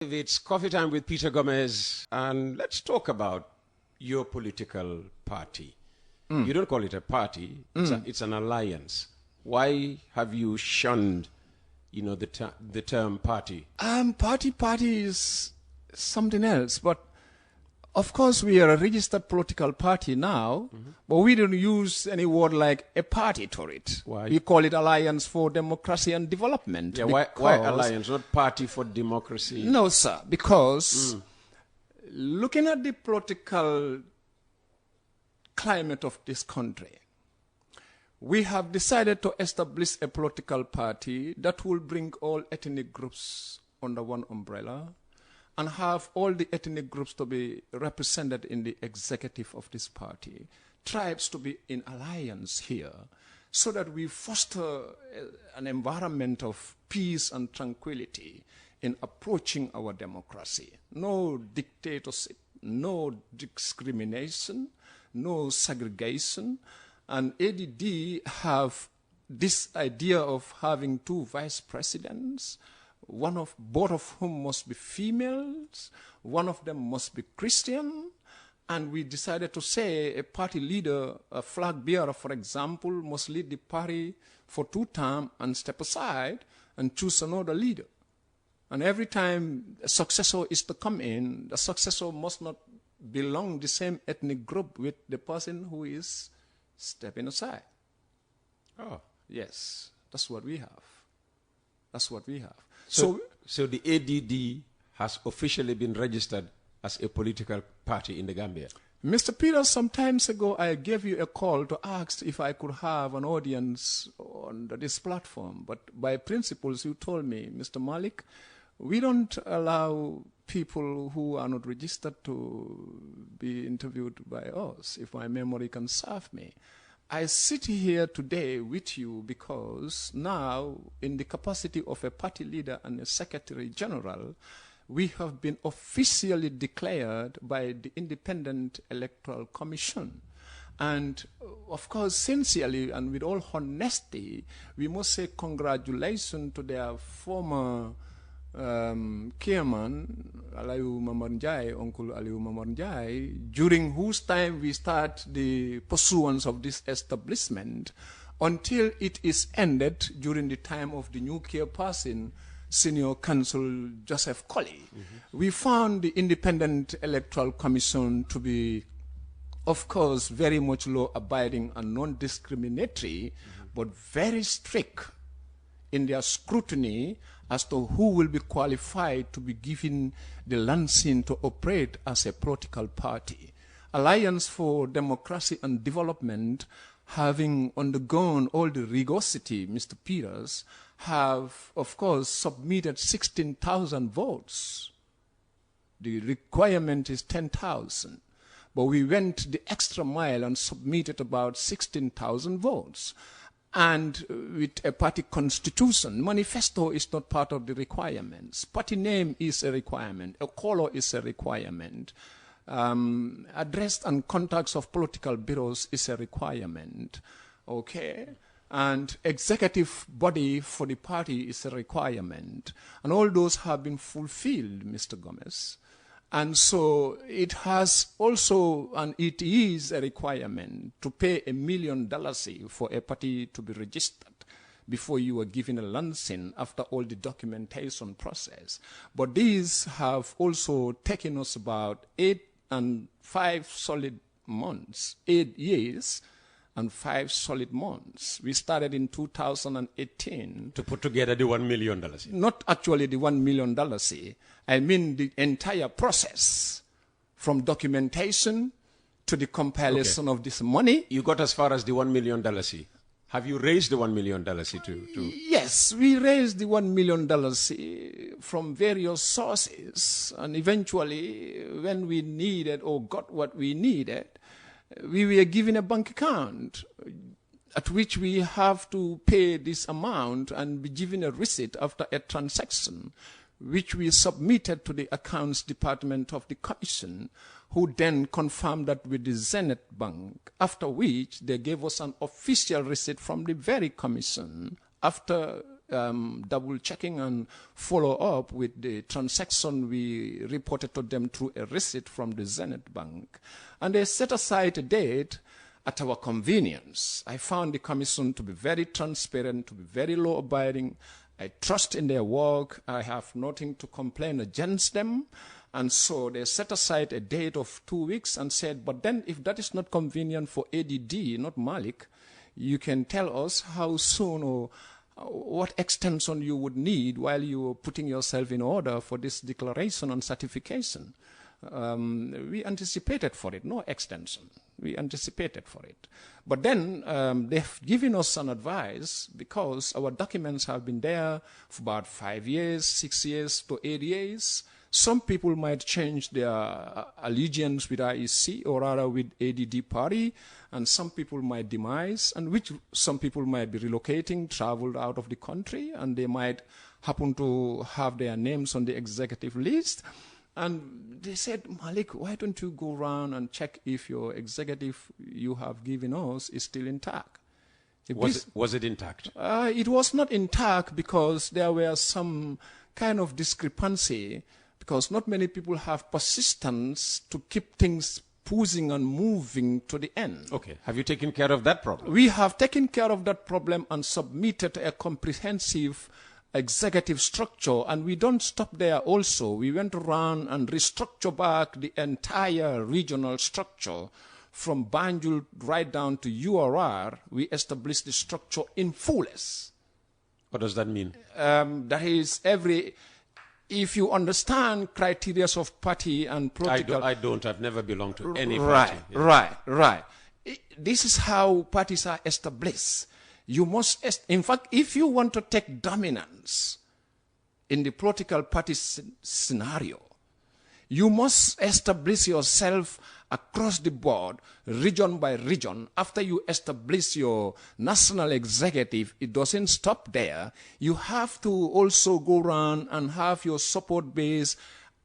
It's coffee time with Peter Gomez, and let's talk about your political party. You don't call it a party; it's an alliance. Why have you shunned, the term party? Party is something else, but of course we are a registered political party now, but we don't use any word like a party to it. Why? We call it Alliance for Democracy and Development. Yeah, why alliance, not Party for Democracy? No, sir, because looking at the political climate of this country, we have decided to establish a political party that will bring all ethnic groups under one umbrella and have all the ethnic groups to be represented in the executive of this party, tribes to be in alliance here, so that we foster an environment of peace and tranquility in approaching our democracy. No dictatorship, no discrimination, no segregation. And ADD have this idea of having two vice presidents, both of whom must be females, one of them must be Christian, and we decided to say a party leader, a flag bearer, for example, must lead the party for 2 terms and step aside and choose another leader. And every time a successor is to come in, the successor must not belong the same ethnic group with the person who is stepping aside. Oh. Yes, that's what we have. That's what we have. So the ADD has officially been registered as a political party in the Gambia? Mr. Peters, some times ago I gave you a call to ask if I could have an audience on this platform. But by principles, you told me, Mr. Malik, we don't allow people who are not registered to be interviewed by us, if my memory can serve me. I sit here today with you because now, in the capacity of a party leader and a secretary general, we have been officially declared by the Independent Electoral Commission. And of course, sincerely and with all honesty, we must say congratulations to their former chairman, Alayu Mamarnjai, Uncle Alayu Mamarnjai, during whose time we start the pursuance of this establishment until it is ended during the time of the new chairperson, Senior Counsel Joseph Colley. We found the Independent Electoral Commission to be, of course, very much law-abiding and non-discriminatory, but very strict in their scrutiny as to who will be qualified to be given the license to operate as a political party. Alliance for Democracy and Development, having undergone all the rigorosity, Mr. Peters, have, of course, submitted 16,000 votes. The requirement is 10,000. But we went the extra mile and submitted about 16,000 votes. And with a party constitution, manifesto is not part of the requirements. Party name is a requirement. A color is a requirement. Address and contacts of political bureaus is a requirement. Okay? And executive body for the party is a requirement. And all those have been fulfilled, Mr. Gomez. And so it has also, and it is a requirement to pay $1 million for a party to be registered before you are given a license after all the documentation process. But these have also taken us about 8 and 5 solid months, 8 years and 5 solid months. We started in 2018. To put together the $1 million? Not actually the $1 million. I mean the entire process, from documentation to the compilation of this money. You got as far as the $1 million. Have you raised the $1 million to? Yes, we raised the $1 million from various sources. And eventually, when we needed or got what we needed, we were given a bank account at which we have to pay this amount and be given a receipt after a transaction, which we submitted to the accounts department of the commission, who then confirmed that with the Zenith Bank, after which they gave us an official receipt from the very commission after double checking and follow up with the transaction we reported to them through a receipt from the Zenith Bank. And they set aside a date at our convenience. I found the commission to be very transparent, to be very law-abiding. I trust in their work. I have nothing to complain against them. And so they set aside a date of 2 weeks and said, but then if that is not convenient for ADD, not Malik, you can tell us how soon or what extension you would need while you are putting yourself in order for this declaration and certification. We anticipated for it, no extension. We anticipated for it. But then they've given us an advice because our documents have been there for about 5 years, 6 years to 8 years. Some people might change their allegiance with IEC or rather with ADD party, and some people might demise, and which some people might be relocating, traveled out of the country, and they might happen to have their names on the executive list. And they said, Malik, why don't you go around and check if your executive you have given us is still intact? Was it intact? It was not intact because there were some kind of discrepancy, because not many people have persistence to keep things pushing and moving to the end. Okay. Have you taken care of that problem? We have taken care of that problem and submitted a comprehensive executive structure, and we don't stop there also. We went around and restructure back the entire regional structure from Banjul right down to URR. We established the structure in fullest. What does that mean? That is if you understand criteria of party and political... I don't. I've never belonged to any party. Right. This is how parties are established. You must, in fact, if you want to take dominance in the political party scenario, you must establish yourself across the board, region by region. After you establish your national executive, it doesn't stop there. You have to also go around and have your support base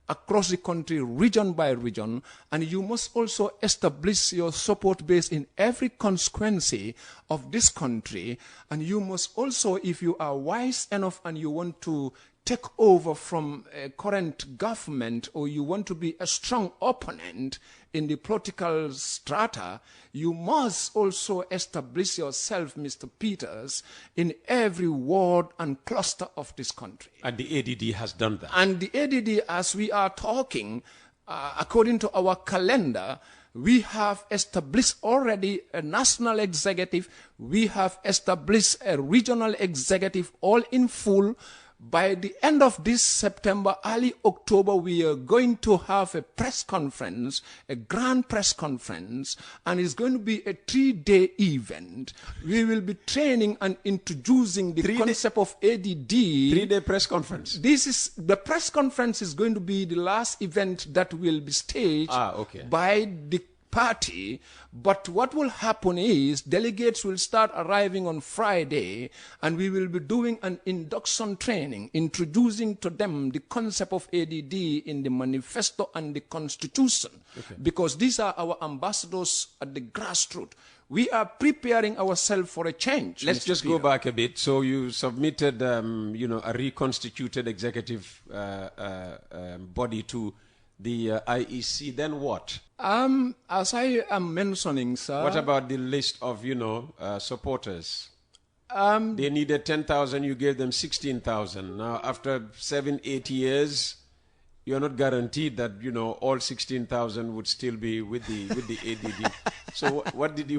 across the country, region by region, and you must also establish your support base in every constituency of this country. And you must also, if you are wise enough and you want to take over from a current government, or you want to be a strong opponent in the political strata, you must also establish yourself, Mr. Peters, in every ward and cluster of this country. And the ADD has done that. And the ADD, as we are talking, according to our calendar, we have established already a national executive. We have established a regional executive, all in full. By the end of this September, early October, we are going to have a press conference, a grand press conference, and it's going to be a 3-day event. We will be training and introducing the concept of ADD. 3-day press conference. The press conference is going to be the last event that will be staged by the party. But what will happen is delegates will start arriving on Friday, and we will be doing an induction training, introducing to them the concept of ADD in the manifesto and the constitution, because these are our ambassadors at the grassroots. We are preparing ourselves for a change. Let's just go back a bit. So you submitted, a reconstituted executive body to the IEC. Then what? As I am mentioning, sir. What about the list of, supporters? They needed 10,000. You gave them 16,000. Now, after 7-8 years, you're not guaranteed that all 16,000 would still be with the ADD. So what did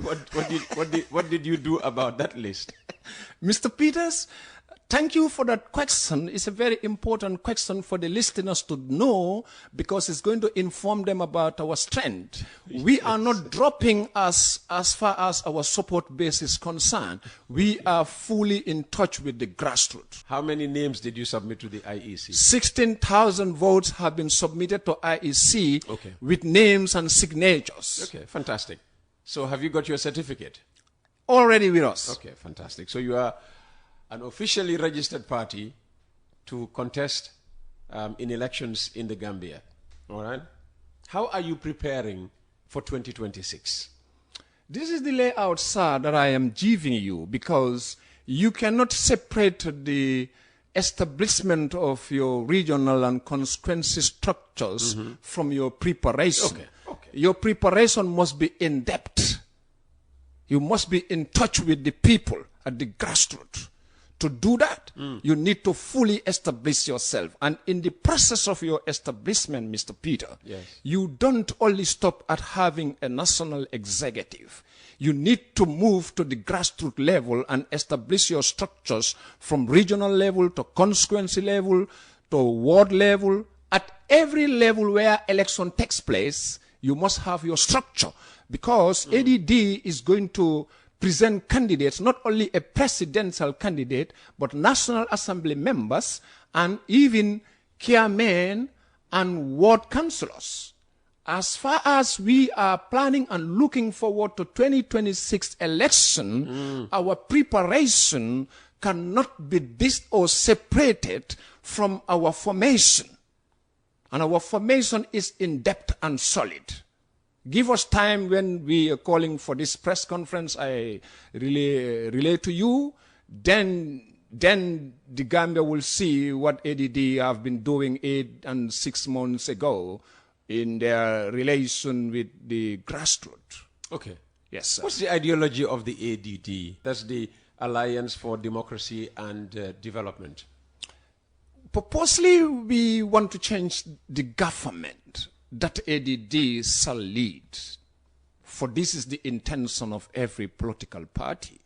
you do about that list? Mr. Peters, thank you for that question. It's a very important question for the listeners to know, because it's going to inform them about our strength. We are not dropping as far as our support base is concerned. We are fully in touch with the grassroots. How many names did you submit to the IEC? 16,000 votes have been submitted to IEC with names and signatures. Okay, fantastic. So have you got your certificate? Already with us. Okay, fantastic. So you are an officially registered party to contest in elections in the Gambia. All right? How are you preparing for 2026? This is the layout, sir, that I am giving you, because You cannot separate the establishment of your regional and constituency structures from your preparation. Okay. Your preparation must be in depth. You must be in touch with the people at the grassroots. To do that, you need to fully establish yourself. And in the process of your establishment, Mr. Peter, you don't only stop at having a national executive. You need to move to the grassroots level and establish your structures from regional level to constituency level to ward level. At every level where election takes place, you must have your structure, because ADD is going to present candidates, not only a presidential candidate, but National Assembly members and even chairmen and ward councillors. As far as we are planning and looking forward to 2026 election, our preparation cannot be separated from our formation. And our formation is in depth and solid. Give us time when we are calling for this press conference. I relay to you. Then the Gambia will see what ADD have been doing 8 and 6 months ago in their relation with the grassroots. Okay. Yes, sir. What's the ideology of the ADD? That's the Alliance for Democracy and Development. Purposely, we want to change the government that ADD shall lead. For this is the intention of every political party.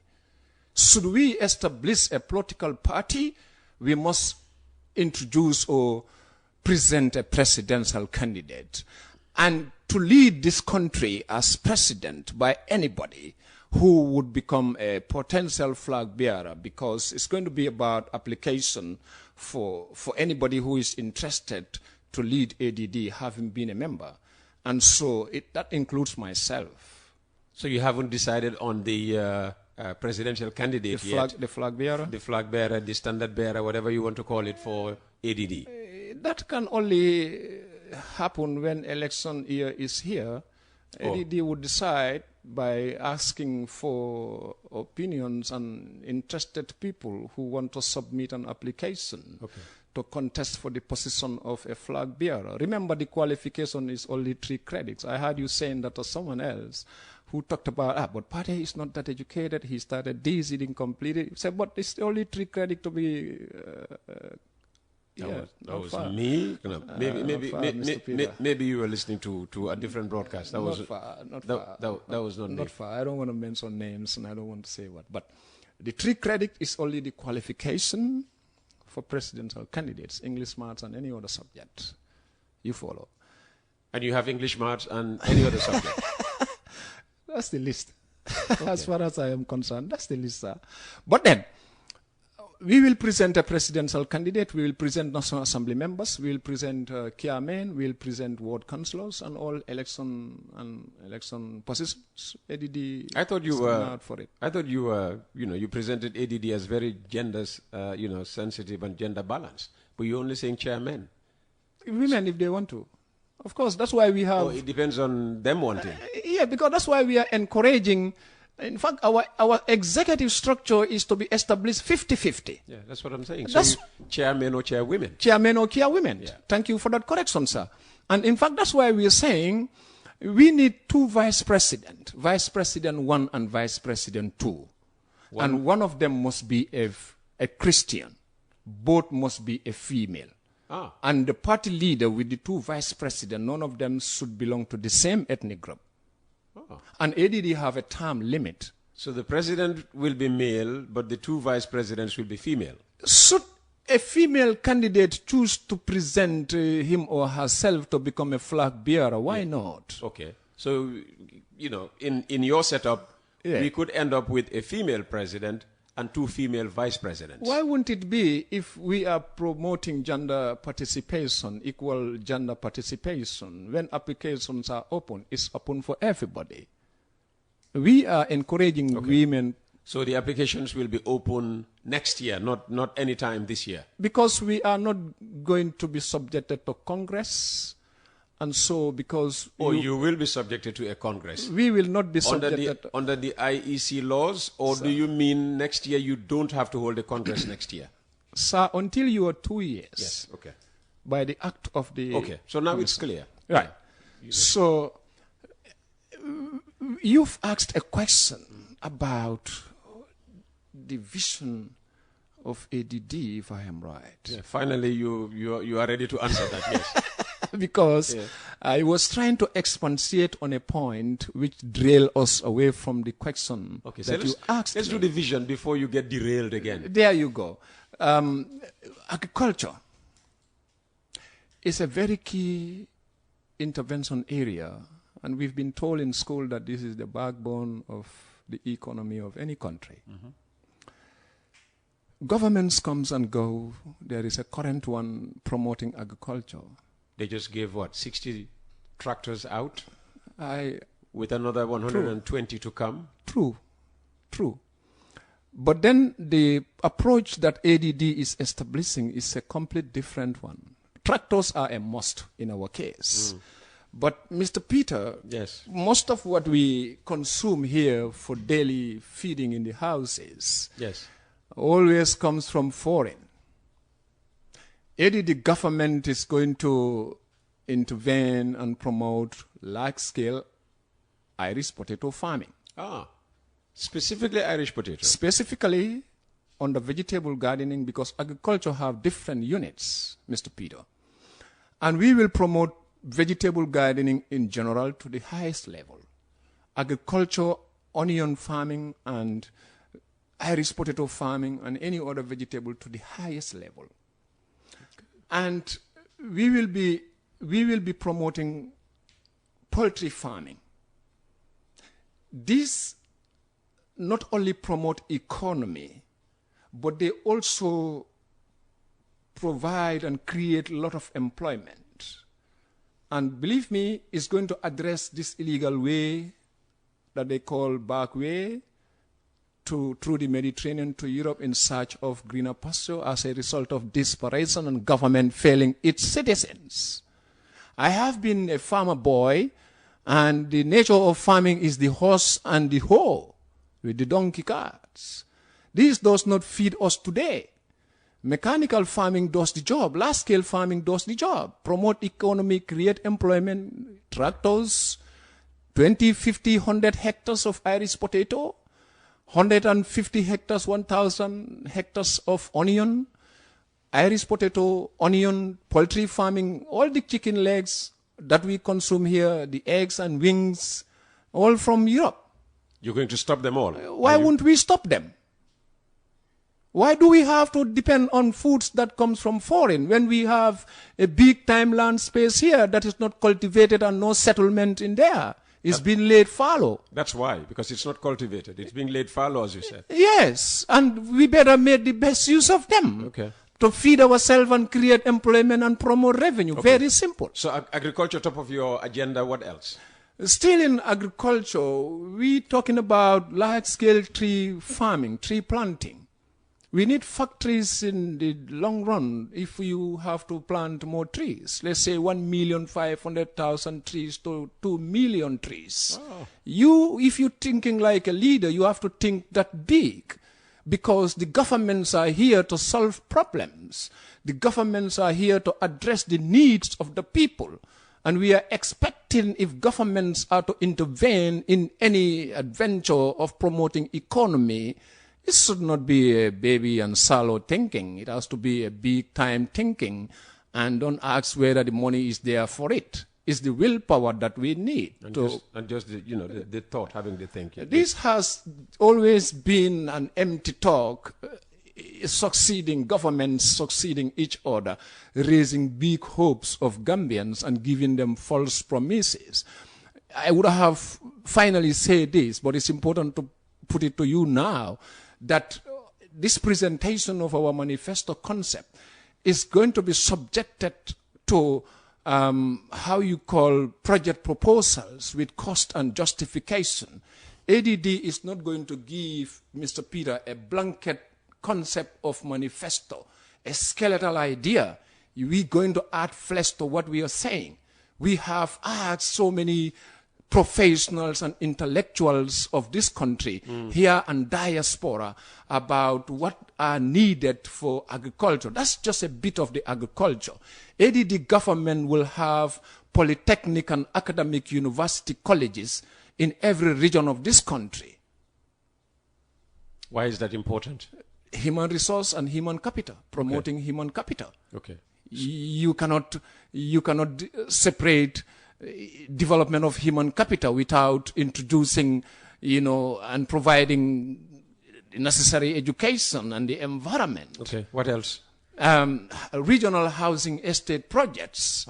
Should we establish a political party, we must introduce or present a presidential candidate. And to lead this country as president by anybody who would become a potential flag bearer, because it's going to be about application for anybody who is interested to lead ADD, having been a member. And so that includes myself. So you haven't decided on the presidential candidate yet? The flag bearer? The flag bearer, the standard bearer, whatever you want to call it for ADD. That can only happen when election year is here. ADD would decide by asking for opinions and interested people who want to submit an application to contest for the position of a flag bearer. Remember, the qualification is only 3 credits. I heard you saying that to someone else who talked about, but Pate is not that educated, he started this, he didn't complete it. He said, but it's only 3 credits to be... that was me. No, maybe you were listening to a different broadcast. That was not me. Not far. I don't want to mention names and I don't want to say what. But the 3 credit is only the qualification for presidential candidates, English, maths, and any other subject. You follow. And you have English, maths, and any other subject. That's the list. As far as I am concerned, that's the list, sir. But then, we will present a presidential candidate, we will present National Assembly members, we will present chairmen, we will present ward councillors and all election positions. ADD I thought you were out for it. I thought you were, you presented ADD as very gender, sensitive and gender balanced. But you're only saying chairmen. Women, if they want to. Of course, that's why we have... Oh, it depends on them wanting. Yeah, because that's why we are encouraging... In fact, our executive structure is to be established 50-50. Yeah, that's what I'm saying. So chairmen or chairwomen. Chairmen or chairwomen. Yeah. Thank you for that correction, sir. And in fact, that's why we are saying we need 2 vice presidents. Vice President 1 and Vice President 2. And one of them must be a Christian. Both must be a female. And the party leader with the 2 vice presidents, none of them should belong to the same ethnic group. And ADD have a term limit. So the president will be male, but the 2 vice presidents will be female. Should a female candidate choose to present him or herself to become a flag bearer, why not? Okay. So, in your setup, we could end up with a female president and 2 female vice presidents. Why wouldn't it be, if we are promoting gender participation, equal gender participation, when applications are open, it's open for everybody. We are encouraging women. So the applications will be open next year, not any time this year. Because we are not going to be subjected to Congress And so, because you will be subjected to a Congress. We will not be subjected under the IEC laws, or do you mean next year you don't have to hold a Congress next year? Sir, until you are 2 years. Yes, okay. By the act of the... Okay, so now it's clear. Right. So, you've asked a question about the vision of ADD, if I am right. Yeah, finally, you are ready to answer that, yes. Because I was trying to expatiate on a point which derailed us away from the question that you asked. Let's do the vision before you get derailed again. There you go. Agriculture is a very key intervention area, and we've been told in school that this is the backbone of the economy of any country. Governments comes and go. There is a current one promoting agriculture. They just gave, 60 tractors out? With another 120 to come? True. But then the approach that ADD is establishing is a complete different one. Tractors are a must in our case. But Mr. Peter, yes, most of what we consume here for daily feeding in the houses always comes from foreign. Either the government is going to intervene and promote large-scale Irish potato farming. Specifically Irish potato? Specifically on the vegetable gardening, because agriculture have different units, Mr. Peter. And we will promote vegetable gardening in general to the highest level. Agriculture, onion farming, and Irish potato farming, and any other vegetable to the highest level. And we will be promoting poultry farming. These not only promote economy, but they also provide and create a lot of employment. And believe me, it's going to address this illegal way that they call back way through the Mediterranean to Europe in search of greener pasture as a result of desperation and government failing its citizens. I have been a farmer boy, and the nature of farming is the horse and the hoe with the donkey carts. This does not feed us today. Mechanical farming does the job. Large-scale farming does the job. Promote economy, create employment, tractors, 20, 50, 100 hectares of Irish potato, 150 hectares, 1,000 hectares of onion, Irish potato, onion, poultry farming, all the chicken legs that we consume here, the eggs and wings, all from Europe. You're going to stop them all? Why wouldn't we stop them? Why do we have to depend on foods that comes from foreign when we have a big time land space here that is not cultivated and no settlement in there? It's been laid fallow. That's why, because it's not cultivated. It's being laid fallow, as you said. Yes, and we better make the best use of them to feed ourselves and create employment and promote revenue. Very simple. So agriculture top of your agenda, what else? Still in agriculture, we're talking about large-scale tree farming, tree planting. We need factories in the long run if you have to plant more trees. Let's say 1,500,000 trees to 2 million trees. If you're thinking like a leader, you have to think that big, because the governments are here to solve problems. The governments are here to address the needs of the people. And we are expecting, if governments are to intervene in any adventure of promoting economy, it should not be a baby and shallow thinking. It has to be a big time thinking. And don't ask whether the money is there for it. It's the willpower that we need. And just the thought, having the thinking. This has always been an empty talk, governments succeeding each other, raising big hopes of Gambians and giving them false promises. I would have finally said this, but it's important to put it to you now, that this presentation of our manifesto concept is going to be subjected to how you call project proposals with cost and justification. ADD is not going to give Mr. Peter a blanket concept of manifesto, a skeletal idea. We're going to add flesh to what we are saying. We have asked so many professionals and intellectuals of this country here and diaspora about what are needed for agriculture. That's just a bit of the agriculture. ADD government will have polytechnic and academic university colleges in every region of this country. Why is that important? Human resource and human capital, promoting human capital. Okay. You cannot separate development of human capital without introducing, and providing necessary education and the environment. Okay. What else? Regional housing estate projects.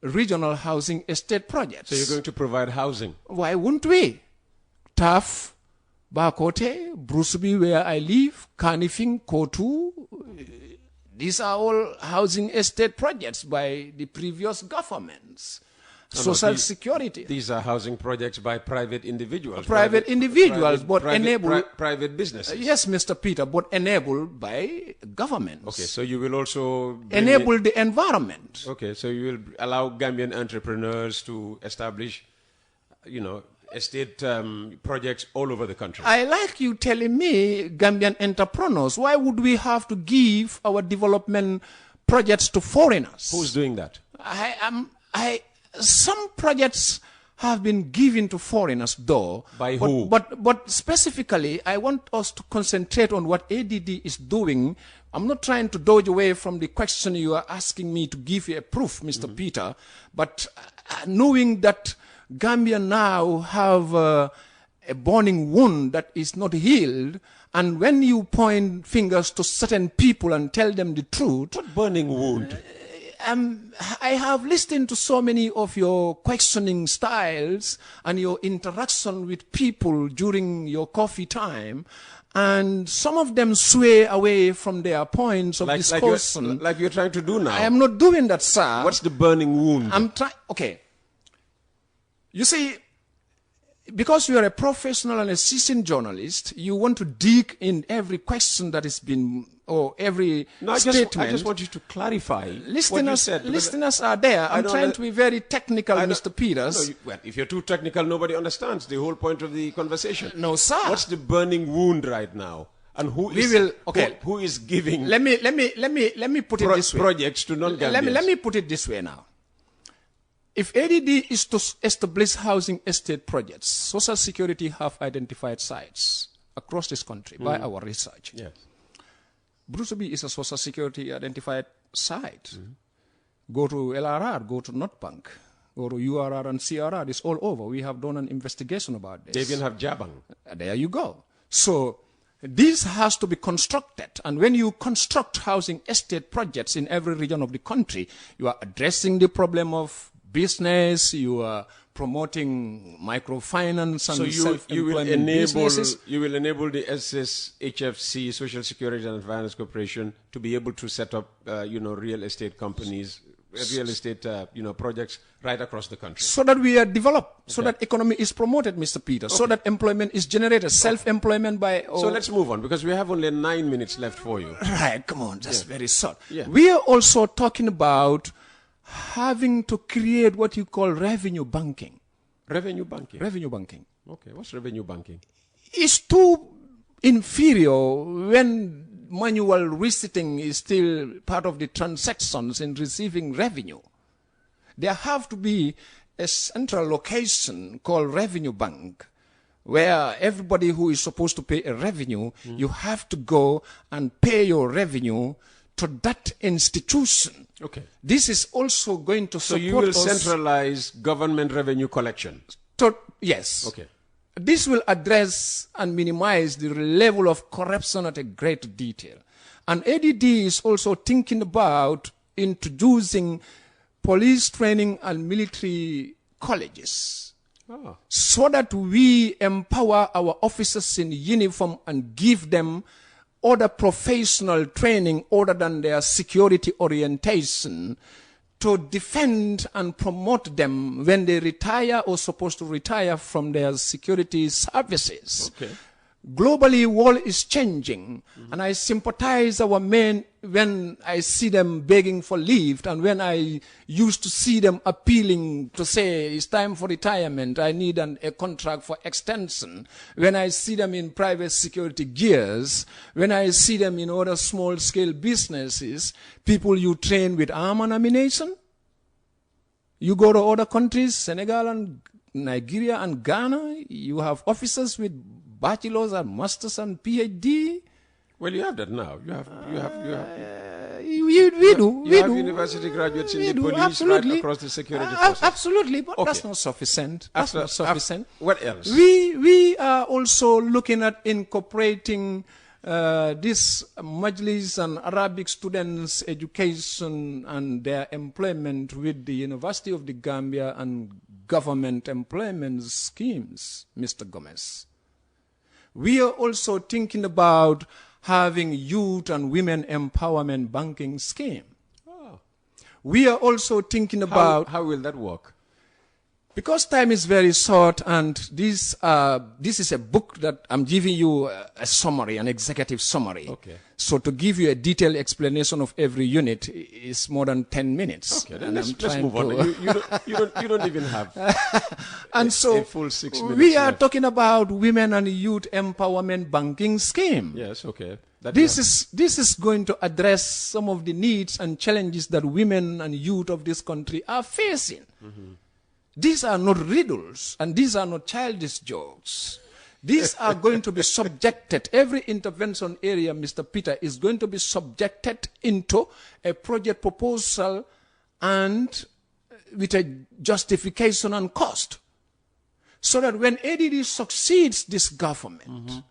Regional housing estate projects. So you're going to provide housing? Why wouldn't we? Taf, Bakote, Brusubi, where I live, Kanifing, Kotu. These are all housing estate projects by the previous governments. Social security. These are housing projects by private individuals. Private private businesses. Yes, Mr. Peter, but enabled by governments. Okay, so you will also enable the environment. Okay, so you will allow Gambian entrepreneurs to establish, estate projects all over the country. I like you telling me, Gambian entrepreneurs, why would we have to give our development projects to foreigners? Who's doing that? Some projects have been given to foreigners, though. By who? But specifically, I want us to concentrate on what ADD is doing. I'm not trying to dodge away from the question you are asking me to give you a proof, Mr. Peter, but knowing that Gambia now have a burning wound that is not healed, and when you point fingers to certain people and tell them the truth... What burning wound? I have listened to so many of your questioning styles and your interaction with people during your coffee time, and some of them sway away from their points of discussion. Like you're trying to do now. I am not doing that, sir. What's the burning wound? I'm trying... Okay. You see, because you are a professional and a seasoned journalist, you want to dig in every question that has been... or every statement. I just want you to clarify listeners are there. I'm trying to be very technical, Mr. Peters. Well, if you're too technical, nobody understands the whole point of the conversation. No, sir. What's the burning wound right now? And who is giving? Let me put it this way. Projects to non-Gambians. Let me put it this way now. If ADD is to establish housing estate projects, Social Security have identified sites across this country by our research. Yes. Brusubi is a Social Security identified site. Go to LRR, go to North Bank, go to URR and CRR. It's all over. We have done an investigation about this. They even have Jabang. There you go. So this has to be constructed. And when you construct housing estate projects in every region of the country, you are addressing the problem of business, you are promoting microfinance and self-employment businesses. You will enable the SSHFC, Social Security and Finance Corporation, to be able to set up, real estate companies, real estate, projects right across the country. So that we are developed, so that economy is promoted, Mr. Peter, so that employment is generated, self-employment by... So let's move on, because we have only 9 minutes left for you. Right, come on, that's very short. Yeah. We are also talking about having to create what you call revenue banking. Revenue banking? Revenue banking. Okay, what's revenue banking? It's too inferior when manual receipting is still part of the transactions in receiving revenue. There have to be a central location called revenue bank where everybody who is supposed to pay a revenue, you have to go and pay your revenue to that institution. Okay. This is also going to support us. So you will centralize government revenue collection? Yes. Okay. This will address and minimize the level of corruption at a great detail. And ADD is also thinking about introducing police training and military colleges so that we empower our officers in uniform and give them other professional training other than their security orientation to defend and promote them when they retire or supposed to retire from their security services. Okay. Globally, world is changing, and I sympathize our men when I see them begging for leave, and when I used to see them appealing to say it's time for retirement, I need a contract for extension. When I see them in private security gears, when I see them in other small-scale businesses, people you train with arm and ammunition. You go to other countries, Senegal and Nigeria and Ghana, you have officers with bachelor's and master's and PhD. Well, you have that now. You have. We do. You have university graduates in the police absolutely. right across the security forces. Absolutely, but Okay. that's not sufficient. That's not sufficient. What else? We are also looking at incorporating this Majlis and Arabic students' education and their employment with the University of the Gambia and government employment schemes, Mr. Gomez. We are also thinking about having youth and women empowerment banking scheme. Oh. We are also thinking about... How will that work? Because time is very short, and this is a book that I'm giving you a summary, an executive summary. Okay. So to give you a detailed explanation of every unit is more than 10 minutes. Okay, then let's move on. You don't even have and so a full 6 minutes. We are left. talking about women and youth empowerment banking scheme. Yes, okay. This is going to address some of the needs and challenges that women and youth of this country are facing. Mm-hmm. These are not riddles, and these are not childish jokes. These are going to be subjected, every intervention area, Mr. Peter, is going to be subjected into a project proposal and with a justification and cost. So that when ADD succeeds this government,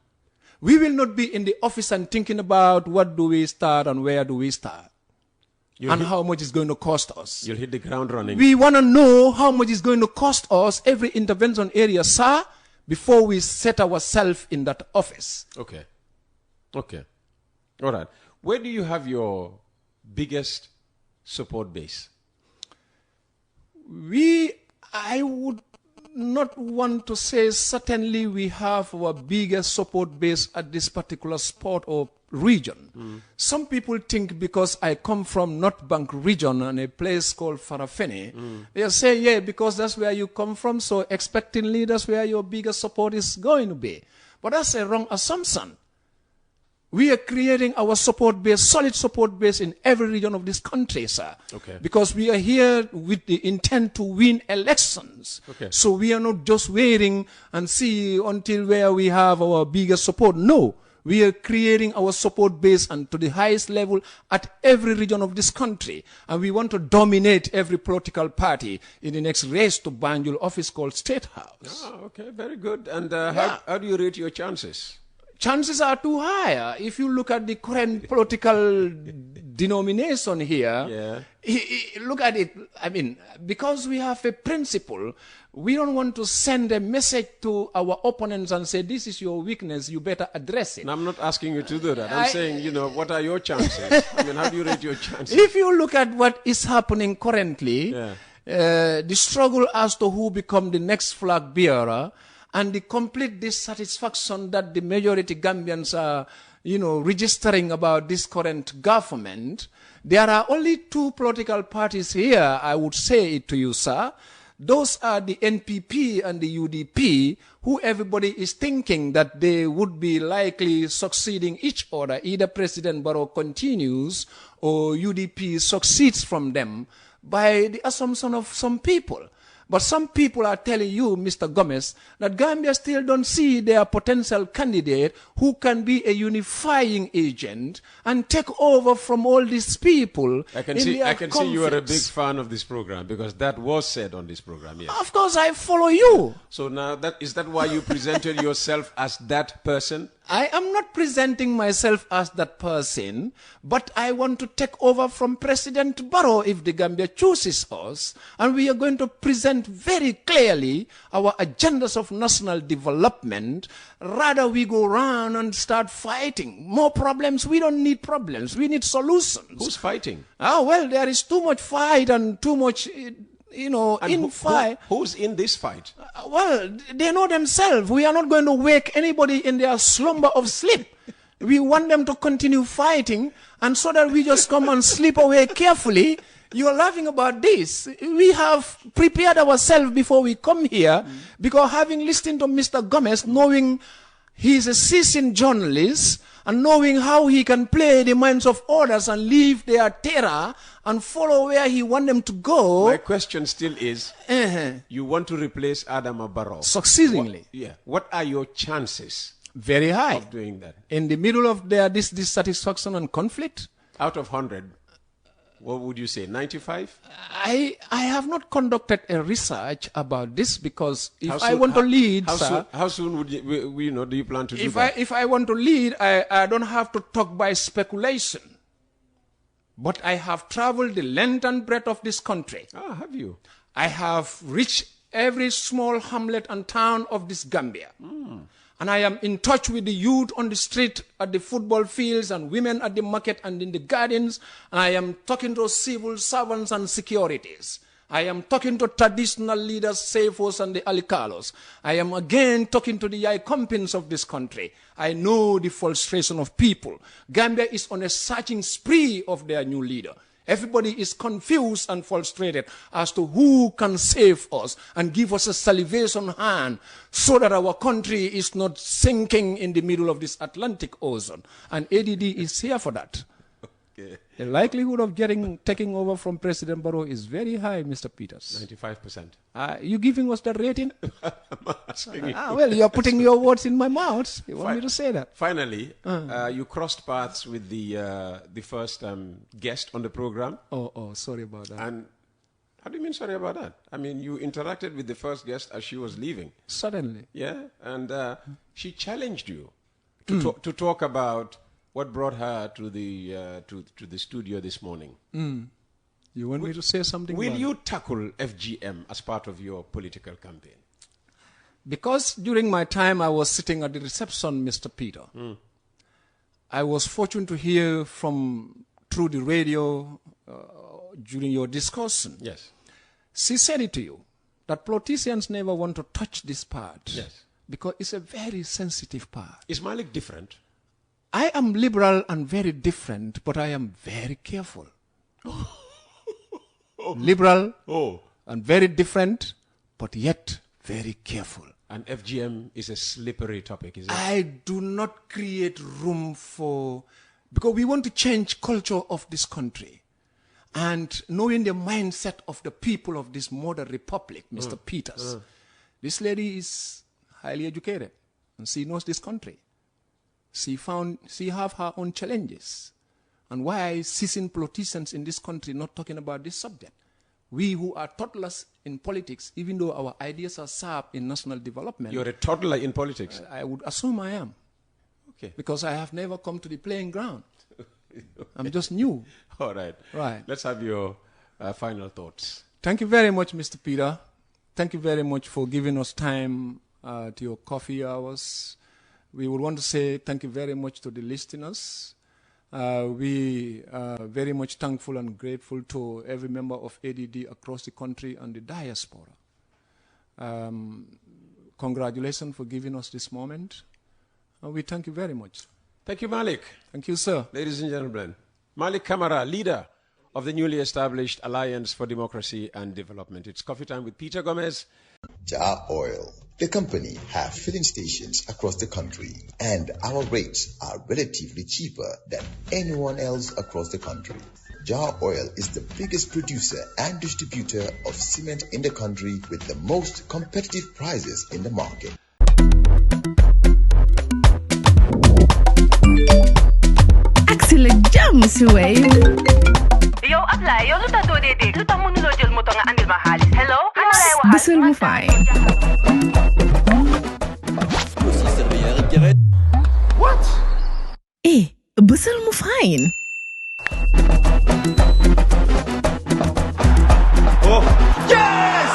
we will not be in the office and thinking about what do we start and where do we start. How much it's going to cost us. You'll hit the ground running. We want to know how much it's going to cost us every intervention area, sir, before we set ourselves in that office. Okay. Okay. All right. Where do you have your biggest support base? I would not want to say certainly we have our biggest support base at this particular spot or region. Some people think because I come from North Bank region and a place called Farafeni, they'll say, yeah, because that's where you come from, so expectantly that's where your biggest support is going to be. But that's a wrong assumption. We are creating our support base, solid support base in every region of this country, sir. Okay. Because we are here with the intent to win elections. Okay. So we are not just waiting and see until where we have our biggest support. No. We are creating our support base and to the highest level at every region of this country. And we want to dominate every political party in the next race to Banjul office called State House. Oh, okay, very good. And how do you rate your chances? Chances are too high. If you look at the current political denomination here, look at it. I mean, because we have a principle, we don't want to send a message to our opponents and say, this is your weakness, you better address it. No, I'm not asking you to do that. I'm saying, what are your chances? I mean, how do you rate your chances? If you look at what is happening currently, the struggle as to who become the next flag bearer, and the complete dissatisfaction that the majority Gambians are, registering about this current government, there are only two political parties here, I would say it to you, sir. Those are the NPP and the UDP, who everybody is thinking that they would be likely succeeding each other. Either President Barrow continues or UDP succeeds from them by the assumption of some people. But some people are telling you, Mr. Gomez, that Gambia still don't see their potential candidate who can be a unifying agent and take over from all these people. I can see you are a big fan of this program because that was said on this program. Yes. Of course, I follow you. So now, is that why you presented yourself as that person? I am not presenting myself as that person, but I want to take over from President Barrow if the Gambia chooses us, and we are going to present very clearly our agendas of national development. Rather, we go around and start fighting. More problems? We don't need problems. We need solutions. Who's fighting? Well, there is too much fight and too much And fight. Who's in this fight? Well, they know themselves. We are not going to wake anybody in their slumber of sleep. We want them to continue fighting, and so that we just come and sleep away carefully. You are laughing about this. We have prepared ourselves before we come here, because having listened to Mr. Gomez, knowing he's a seasoned journalist, and knowing how he can play the minds of others and leave their terror and follow where he wants them to go. My question still is, you want to replace Adama Barrow. Succeedingly. What are your chances? Very high. Of doing that? In the middle of their dissatisfaction and conflict. Out of 100, what would you say, 95? I have not conducted a research about this, because if I want to lead, how soon would you, do you plan to do that? If I want to lead, I don't have to talk by speculation. But I have traveled the length and breadth of this country. Ah, have you? I have reached every small hamlet and town of this Gambia. And I am in touch with the youth on the street, at the football fields, and women at the market and in the gardens. And I am talking to civil servants and securities. I am talking to traditional leaders, Sefos and the Alikalos. I am again talking to the Yaikompins of this country. I know the frustration of people. Gambia is on a searching spree of their new leader. Everybody is confused and frustrated as to who can save us and give us a salvation hand, so that our country is not sinking in the middle of this Atlantic Ocean. And ADD is here for that. Okay. The likelihood of taking over from President Barrow is very high, Mr. Peters. 95%. You giving us that rating? I'm asking you. Well, you're putting your words in my mouth. You want me to say that? Finally, you crossed paths with the first guest on the program. Oh, sorry about that. And how do you mean sorry about that? I mean, you interacted with the first guest as she was leaving. Suddenly. Yeah, and she challenged you to talk about what brought her to the studio this morning. You want me to say something? Will you tackle FGM as part of your political campaign? Because during my time I was sitting at the reception, Mr. Peter, I was fortunate to hear through the radio during your discussion. Yes. She said it to you, that politicians never want to touch this part. Yes. Because it's a very sensitive part. Is Malik different? I am liberal and very different, but I am very careful. Liberal and very different, but yet very careful. And FGM is a slippery topic, is it? I do not create room because we want to change culture of this country. And knowing the mindset of the people of this modern republic, Mr. Peters, this lady is highly educated, and she knows this country. She have her own challenges. And why seasoned politicians in this country not talking about this subject? We who are toddlers in politics, even though our ideas are sharp in national development. You're a toddler in politics? I would assume I am. Okay. Because I have never come to the playing ground. I'm just new. All right. Right. Let's have your final thoughts. Thank you very much, Mr. Peter. Thank you very much for giving us time to your coffee hours. We would want to say thank you very much to the listeners. We are very much thankful and grateful to every member of ADD across the country and the diaspora. Congratulations for giving us this moment. We thank you very much. Thank you, Malik. Thank you, sir. Ladies and gentlemen, Malik Kamara, leader of the newly established Alliance for Democracy and Development. It's Coffee Time with Peter Gomez. Jar Oil. The company have filling stations across the country, and our rates are relatively cheaper than anyone else across the country. Jar Oil is the biggest producer and distributor of cement in the country with the most competitive prices in the market. Axel jam si Wave. Yo, apply. Yo, luta to dede. Luta mo nulo jel mo to nga andil mahalis. Hello? Busel mo fine. What? Busel mo fine. Oh. Yes!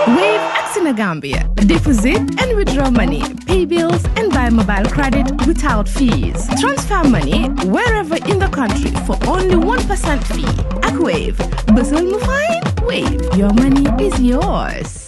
Wave Axina Gambia. Deposit and withdraw money, pay bills and buy mobile credit without fees. Transfer money wherever in the country for only 1% fee. Ak Wave. Busel mo fine. Wave, your money is yours.